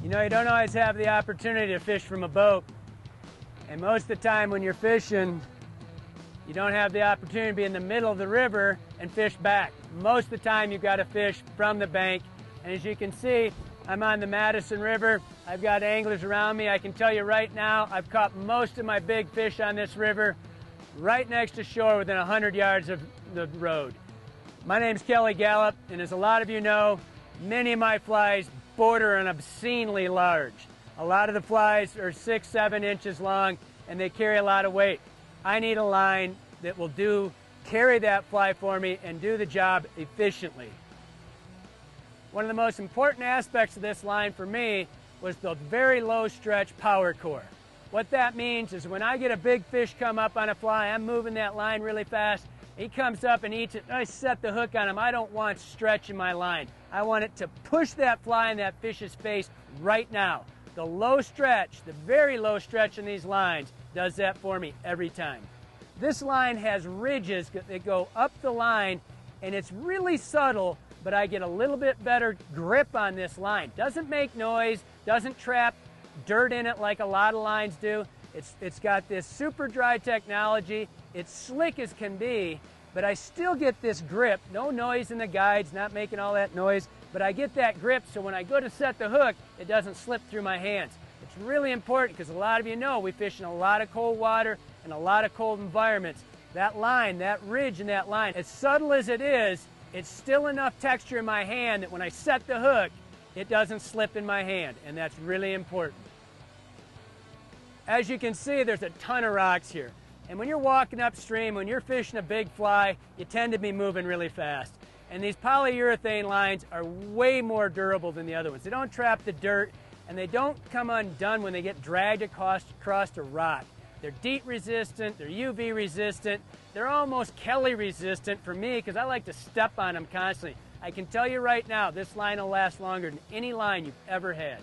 You know, you don't always have the opportunity to fish from a boat. And most of the time when you're fishing, you don't have the opportunity to be in the middle of the river and fish back. Most of the time you've got to fish from the bank. And as you can see, I'm on the Madison River. I've got anglers around me. I can tell you right now, I've caught most of my big fish on this river right next to shore within 100 yards of the road. My name's Kelly Galloup, and as a lot of you know, many of my flies border on obscenely large. A lot of the flies are 6-7 inches long, and they carry a lot of weight. I need a line that will carry that fly for me and do the job efficiently. One of the most important aspects of this line for me was the very low stretch power core. What that means is when I get a big fish come up on a fly, I'm moving that line really fast. He comes up and eats it. I set the hook on him. I don't want stretch in my line. I want it to push that fly in that fish's face right now. The low stretch, the very low stretch in these lines does that for me every time. This line has ridges that go up the line, and it's really subtle, but I get a little bit better grip on this line. Doesn't make noise, doesn't trap dirt in it like a lot of lines do. It's got this super dry technology. It's slick as can be, but I still get this grip. No noise in the guides, not making all that noise, but I get that grip so when I go to set the hook, it doesn't slip through my hands. It's really important because a lot of you know we fish in a lot of cold water and a lot of cold environments. That line, that ridge in that line, as subtle as it is, it's still enough texture in my hand that when I set the hook, it doesn't slip in my hand, and that's really important. As you can see, there's a ton of rocks here. And when you're walking upstream, when you're fishing a big fly, you tend to be moving really fast. And these polyurethane lines are way more durable than the other ones. They don't trap the dirt, and they don't come undone when they get dragged across a rock. They're DEET resistant, they're UV resistant, they're almost Kelly resistant for me because I like to step on them constantly. I can tell you right now, this line will last longer than any line you've ever had.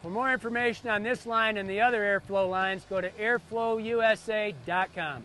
For more information on this line and the other Airflo lines, go to airflowusa.com.